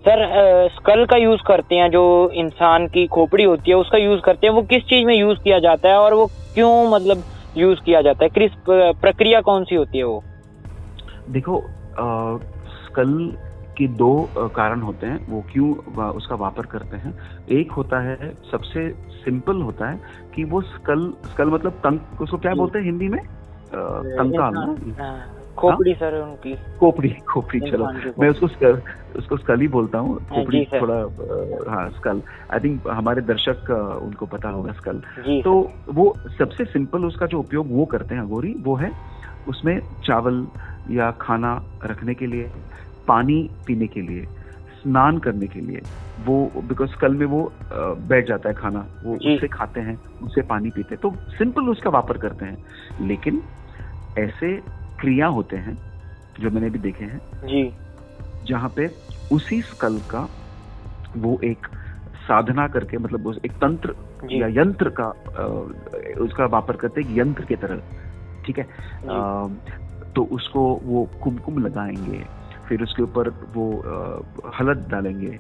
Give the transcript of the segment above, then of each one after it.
Sir school का use करते हैं, जो इंसान की खोपड़ी होती है उसका यूज करते हैं, वो किस चीज में यूज किया जाता है और वो क्यों मतलब यूज किया जाता है, किस प्रक्रिया कौन सी होती है वो? देखो, स्कल के दो कारण होते हैं वो क्यों उसका वापर करते हैं। एक होता है, सबसे सिंपल होता है कि वो स्कल स्कल मतलब तंग, उसको क्या बोलते हैं हिंदी में? कंकाल ना? खोपड़ी सर उनकी। खोपड़ी खोपड़ी, चलो मैं उसको स्कल ही बोलता हूँ। खोपड़ी थोड़ा हाँ, स्कल। आई थिंक हमारे दर्शक उनको पता होगा स्कल। तो वो सबसे सिंपल उसका जो उपयोग वो करते हैं अघोरी, वो है उसमें चावल या खाना रखने के लिए, पानी पीने के लिए, स्नान करने के लिए। वो बिकॉज स्कल में वो बैठ जाता है खाना, वो उससे खाते हैं, उससे पानी पीते हैं, तो सिंपल उसका वापर करते हैं। लेकिन ऐसे क्रिया होते हैं जो मैंने भी देखे हैं जी, जहाँ पे उसी स्कल का वो एक साधना करके, मतलब उस एक तंत्र या यंत्र का उसका वापर करते हैं, यंत्र की तरह। ठीक है, तो उसको वो कुमकुम लगाएंगे, फिर उसके ऊपर वो हलद डालेंगे,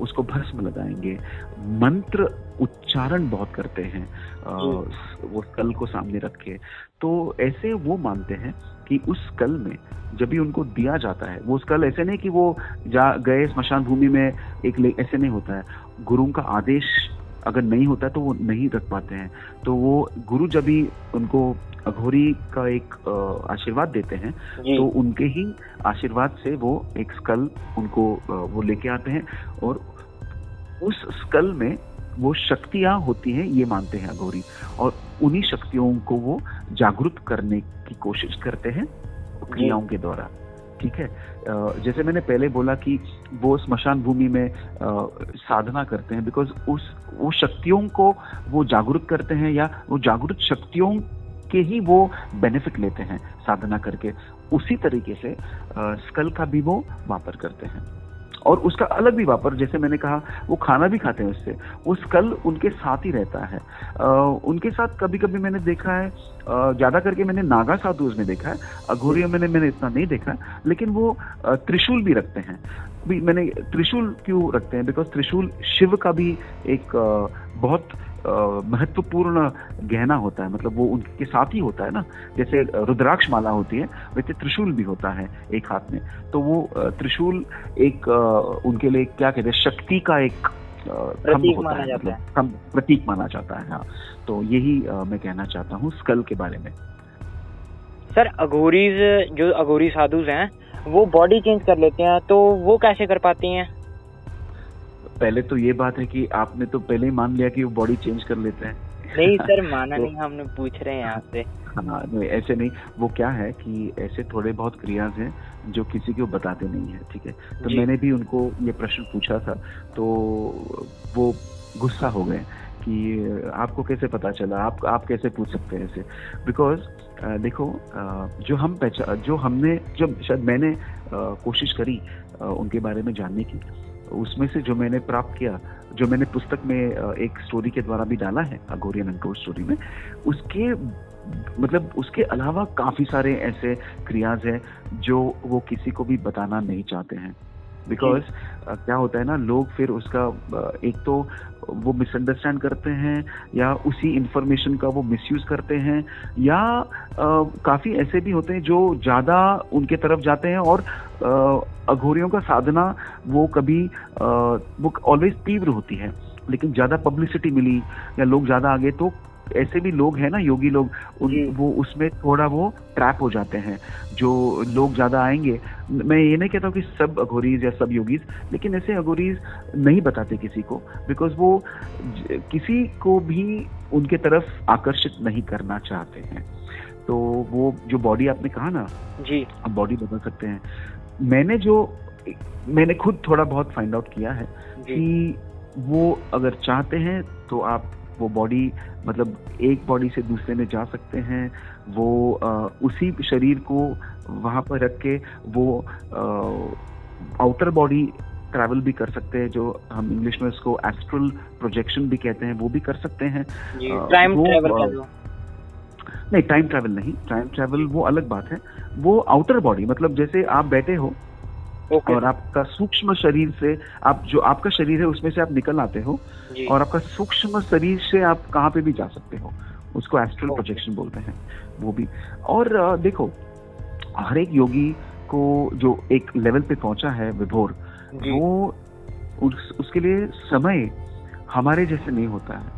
उसको भस्म लगाएंगे, मंत्र उच्चारण बहुत करते हैं वो स्कल को सामने रख के। तो ऐसे वो मानते हैं कि उस स्कल में जब भी उनको दिया जाता है, वो स्कल ऐसे नहीं कि वो जा गए स्मशान भूमि में ऐसे नहीं होता है। गुरु का आदेश अगर नहीं होता तो वो नहीं रख पाते हैं। तो वो गुरु जब भी उनको अघोरी का एक आशीर्वाद देते हैं, तो उनके ही आशीर्वाद से वो एक स्कल उनको वो लेके आते हैं, और उस स्कल में वो शक्तियां होती हैं, ये मानते हैं अघोरी, और उन्हीं शक्तियों को वो जागृत करने की कोशिश करते हैं क्रियाओं के द्वारा। ठीक है, जैसे मैंने पहले बोला कि वो स्मशान भूमि में साधना करते हैं बिकॉज वो शक्तियों को वो जागरूक करते हैं, या वो जागरूक शक्तियों के ही वो बेनिफिट लेते हैं साधना करके। उसी तरीके से स्कल का भी वो वापर करते हैं, और उसका अलग भी वापर, जैसे मैंने कहा वो खाना भी खाते हैं उससे, वो स्कल उनके साथ ही रहता है। उनके साथ कभी कभी मैंने देखा है, ज्यादा करके मैंने नागा साधुज में देखा है, अघोरियों में मैंने इतना नहीं देखा है, लेकिन वो त्रिशूल भी रखते हैं। भी मैंने त्रिशूल क्यों रखते हैं, बिकॉज त्रिशूल शिव का भी एक बहुत महत्वपूर्ण गहना होता है, मतलब वो उनके साथ ही होता है ना। जैसे रुद्राक्ष माला होती है, वैसे त्रिशूल भी होता है एक हाथ में। तो वो त्रिशूल एक उनके लिए क्या कहते हैं, शक्ति का एक प्रतीक माना जाता है, प्रतीक माना जाता है। हाँ, तो यही मैं कहना चाहता हूँ स्कल के बारे में। सर अघोरीज, जो अघोरी साधुज हैं, वो बॉडी चेंज कर लेते हैं, तो वो कैसे कर पाती हैं? पहले तो ये बात है कि आपने तो पहले ही मान लिया कि वो बॉडी चेंज कर लेते हैं। नहीं सर, माना नहीं, हमने पूछ रहे हैं आपसे। हाँ, नहीं ऐसे नहीं। वो क्या है कि ऐसे थोड़े बहुत क्रियाज हैं जो किसी को बताते नहीं है। ठीक है, तो मैंने भी उनको ये प्रश्न पूछा था, तो वो गुस्सा हो गए कि आपको कैसे पता चला, आप कैसे पूछ सकते हैं ऐसे। बिकॉज देखो, जब मैंने कोशिश करी उनके बारे में जानने की, उसमें से जो मैंने प्राप्त किया, जो मैंने पुस्तक में एक स्टोरी के द्वारा भी डाला है, अघोरियन अनटोल्ड स्टोरी में, उसके अलावा काफी सारे ऐसे क्रियाज हैं जो वो किसी को भी बताना नहीं चाहते हैं। बिकॉज क्या होता है ना, लोग फिर उसका एक तो वो मिसअंडरस्टैंड करते हैं, या उसी इंफॉर्मेशन का वो मिसयूज करते हैं, या काफी ऐसे भी होते हैं जो ज्यादा उनके तरफ जाते हैं, और अघोरियों का साधना वो कभी वो ऑलवेज तीव्र होती है, लेकिन ज्यादा पब्लिसिटी मिली या लोग ज्यादा आगे, तो ऐसे भी लोग हैं ना, योगी लोग, वो उसमें थोड़ा वो ट्रैप हो जाते हैं। जो लोग ज्यादा आएंगे, मैं ये नहीं कहता हूँ कि सब अघोरीज या सब योगीज, लेकिन ऐसे अघोरीज नहीं बताते किसी को, बिकॉज वो किसी को भी उनके तरफ आकर्षित नहीं करना चाहते हैं। तो वो जो बॉडी आपने कहा ना जी, हम बॉडी बदल सकते हैं। मैंने खुद थोड़ा बहुत फाइंड आउट किया है कि वो अगर चाहते हैं तो आप वो बॉडी, मतलब एक बॉडी से दूसरे में जा सकते हैं। वो उसी शरीर को वहां पर रख के वो आउटर बॉडी ट्रैवल भी कर सकते हैं, जो हम इंग्लिश में उसको एस्ट्रल प्रोजेक्शन भी कहते हैं, वो भी कर सकते हैं। टाइम ट्रैवल नहीं, टाइम ट्रैवल वो अलग बात है। वो आउटर बॉडी, मतलब जैसे आप बैठे हो और आपका सूक्ष्म शरीर से आप जो आपका शरीर है उसमें से आप निकल आते हो और आपका सूक्ष्म शरीर से आप कहाँ पे भी जा सकते हो, उसको एस्ट्रल प्रोजेक्शन बोलते हैं वो भी। और देखो हर एक योगी को जो एक लेवल पे पहुंचा है विभोर, वो उसके लिए समय हमारे जैसे नहीं होता है,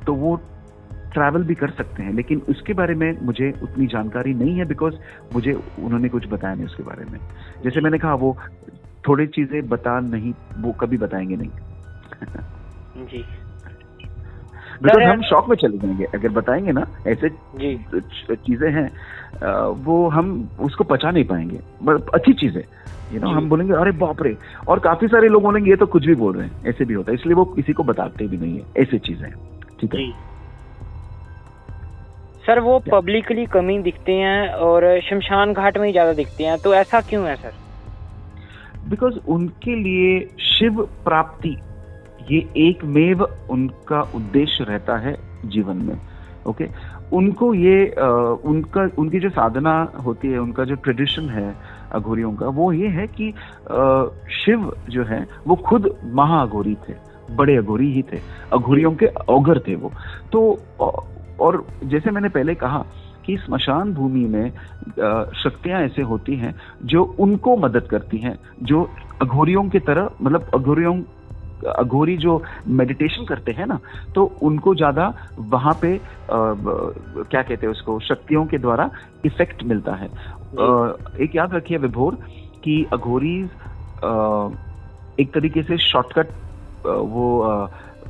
तो वो ट्रैवल भी कर सकते हैं, लेकिन उसके बारे में मुझे उतनी जानकारी नहीं है बिकॉज मुझे उन्होंने कुछ बताया नहीं उसके बारे में। जैसे मैंने कहा वो थोड़ी चीजें बता नहीं, वो कभी बताएंगे नहीं जी। बिकॉज हम शॉक में चले जाएंगे अगर बताएंगे ना, ऐसे चीजें हैं वो हम उसको पचा नहीं पाएंगे। अच्छी चीजें हम बोलेंगे अरे बाप रे, और काफी सारे लोग बोलेंगे ये तो कुछ भी बोल रहे हैं, ऐसे भी होता है, इसलिए वो किसी को बताते भी नहीं है ऐसी चीजें। ठीक है सर, वो पब्लिकली कम ही दिखते हैं और शमशान घाट में ही ज्यादा दिखते हैं, तो ऐसा क्यों है सर? बिकॉज उनके लिए शिव प्राप्ति ये एकमेव उनका उद्देश्य रहता है जीवन में। ओके, उनको ये उनकी जो साधना होती है, उनका जो ट्रेडिशन है अघोरियों का, वो ये है कि शिव जो है वो खुद महाअघोरी थे, बड़े अघोरी ही थे, अघोरियों के औगर थे वो। तो और जैसे मैंने पहले कहा कि स्मशान भूमि में शक्तियां ऐसे होती हैं जो उनको मदद करती हैं, जो अघोरियों की तरह, मतलब अघोरी जो मेडिटेशन करते हैं ना, तो उनको ज्यादा वहां पे क्या कहते हैं उसको, शक्तियों के द्वारा इफेक्ट मिलता है। एक याद रखिए विभोर कि अघोरी एक तरीके से शॉर्टकट वो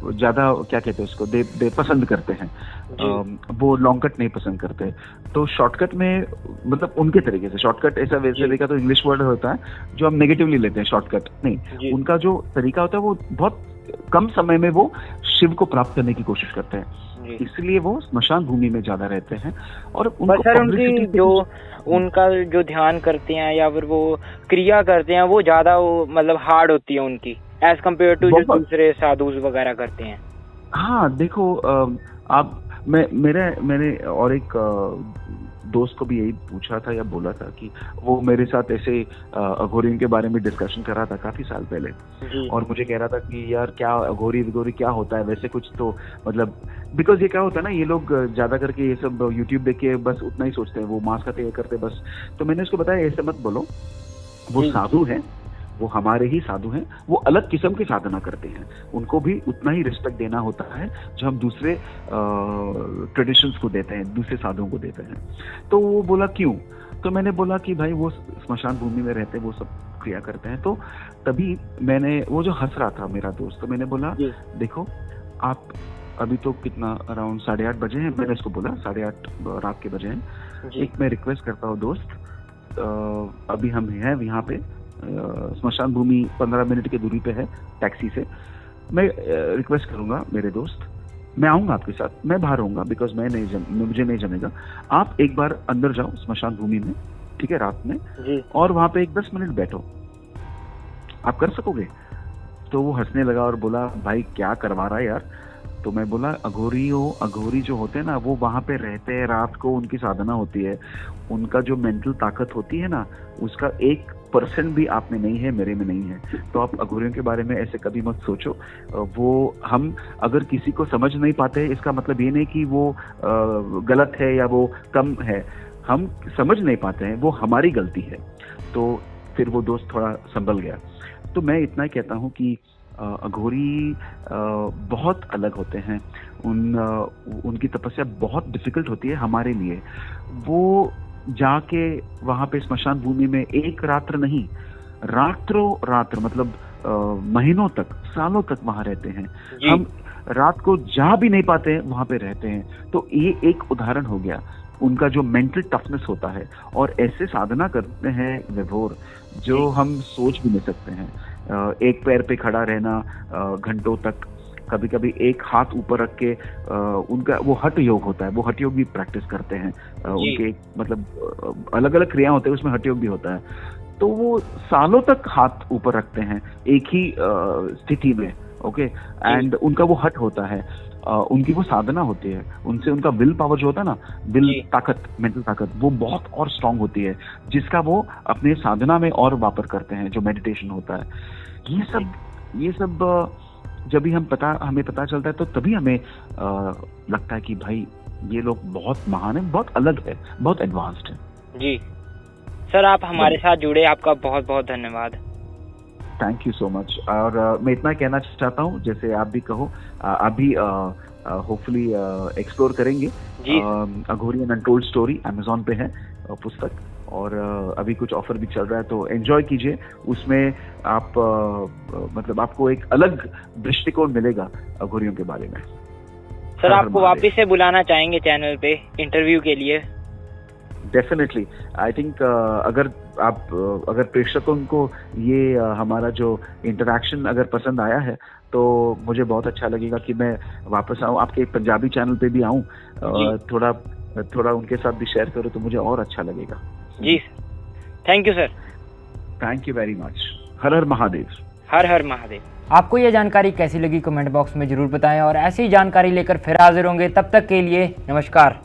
ज्यादा क्या कहते हैं उसको दे पसंद करते हैं, वो लॉन्ग कट नहीं पसंद करते। तो शॉर्टकट में मतलब उनके तरीके से शॉर्टकट, ऐसा वैसे देखा तो इंग्लिश वर्ड होता है जो हम नेगेटिवली लेते हैं, शॉर्टकट नहीं, उनका जो तरीका होता है वो बहुत कम समय में वो शिव को प्राप्त करने की कोशिश करते हैं, इसलिए वो स्मशान भूमि में ज्यादा रहते हैं। और उनकी जो उनका जो ध्यान करते हैं या फिर वो क्रिया करते हैं वो ज्यादा मतलब हार्ड होती है उनकी एज कम्पेयर टू जो दूसरे साधु वगैरह करते हैं। हाँ देखो, आप मैंने और एक दोस्त को भी यही पूछा था या बोला था कि वो मेरे साथ ऐसे अघोरियों के बारे में डिस्कशन कर रहा था काफी साल पहले, और मुझे कह रहा था कि यार क्या अघोरी विघोरी क्या होता है वैसे कुछ, तो मतलब बिकॉज ये क्या होता है ना, ये लोग ज्यादा करके ये सब यूट्यूब देख के बस उतना ही सोचते हैं, वो मांस खाते ये करते बस। तो मैंने उसको बताया ऐसे मत बोलो, वो साधु हैं, वो हमारे ही साधु हैं, वो अलग किस्म की साधना करते हैं, उनको भी उतना ही रिस्पेक्ट देना होता है जो हम दूसरे ट्रेडिशंस को देते हैं, दूसरे साधुओं को देते हैं। तो वो बोला क्यों, तो मैंने बोला कि भाई वो स्मशान भूमि में रहते, वो सब क्रिया करते हैं। तो तभी मैंने, वो जो हंस रहा था मेरा दोस्त, तो मैंने बोला देखो आप अभी तो कितना अराउंड 8:30 बजे हैं, मैंने उसको बोला 8:30 रात के बजे हैं, एक मैं रिक्वेस्ट करता हूँ दोस्त, अभी हम हैं यहाँ पे स्मशान भूमि 15 मिनट की दूरी पे है टैक्सी से, मैं रिक्वेस्ट करूंगा मेरे दोस्त, मैं आऊंगा आपके साथ, मैं बाहर रहूंगा बिकॉज मुझे नहीं जमेगा, आप एक बार अंदर जाओ स्मशान भूमि में, ठीक है, रात में, और वहां पे एक 10 मिनट बैठो, आप कर सकोगे? तो वो हंसने लगा और बोला भाई क्या करवा रहा है यार। तो मैं बोला अघोरी जो होते हैं ना, वो वहां पे रहते हैं रात को, उनकी साधना होती है, उनका जो मेंटल ताकत होती है ना, उसका 1% भी आप में नहीं है, मेरे में नहीं है। तो आप अघोरियों के बारे में ऐसे कभी मत सोचो। वो हम अगर किसी को समझ नहीं पाते, इसका मतलब ये नहीं कि वो गलत है या वो कम है, हम समझ नहीं पाते हैं, वो हमारी गलती है। तो फिर वो दोस्त थोड़ा संभल गया। तो मैं इतना ही कहता हूँ कि अघोरी बहुत अलग होते हैं, उनकी तपस्या बहुत डिफिकल्ट होती है हमारे लिए। वो जाके वहां पे स्मशान भूमि में एक रात्र नहीं, रात्र मतलब महीनों तक, सालों तक वहां रहते हैं। हम रात को जा भी नहीं पाते हैं, वहां पे रहते हैं। तो ये एक उदाहरण हो गया उनका जो मेंटल टफनेस होता है, और ऐसे साधना करते हैं विभोर जो हम सोच भी नहीं सकते हैं। एक पैर पे खड़ा रहना घंटों तक, कभी कभी एक हाथ ऊपर रख के, उनका वो हठ योग होता है, वो हठ योग भी प्रैक्टिस करते हैं। उनके मतलब अलग अलग क्रिया होते हैं, उसमें हठ योग भी होता है। तो वो सालों तक हाथ ऊपर रखते हैं एक ही स्थिति में, ओके, एंड उनका वो हट होता है, उनकी वो साधना होती है, उनसे उनका विल पावर जो होता है ना, विल ताकत, मेंटल ताकत, वो बहुत और स्ट्रांग होती है, जिसका वो अपने साधना में और वापर करते हैं, जो मेडिटेशन होता है। ये सब जब भी हमें पता चलता है, तो तभी हमें लगता है कि भाई ये लोग बहुत महान है, बहुत अलग है, बहुत एडवांस्ड है। जी सर, आप हमारे साथ जुड़े, आपका बहुत बहुत धन्यवाद। Thank you so much. और मैं इतना कहना चाहता हूँ, जैसे आप भी कहो, आप भी होपफुली एक्सप्लोर करेंगे। अघोरी एंड अनटोल्ड स्टोरी अमेज़न पे है पुस्तक, और अभी कुछ ऑफर भी चल रहा है, तो एंजॉय कीजिए। उसमें आप मतलब आपको एक अलग दृष्टिकोण मिलेगा अघोरियों के बारे में। सर, आपको वापस से बुलाना चाहेंगे चैनल पे इंटरव्यू के लिए? डेफिनेटली, आई थिंक अगर प्रेक्षकों को ये हमारा जो इंटरेक्शन अगर पसंद आया है, तो मुझे बहुत अच्छा लगेगा कि मैं वापस आऊँ, आपके पंजाबी चैनल पे भी आऊँ, थोड़ा उनके साथ भी शेयर करूँ, तो मुझे और अच्छा लगेगा। जी, thank you sir. Thank you very much. हर हर महादेव। हर हर महादेव। आपको ये जानकारी कैसी लगी कमेंट बॉक्स में जरूर बताएं, और ऐसी जानकारी लेकर फिर हाजिर होंगे। तब तक के लिए नमस्कार।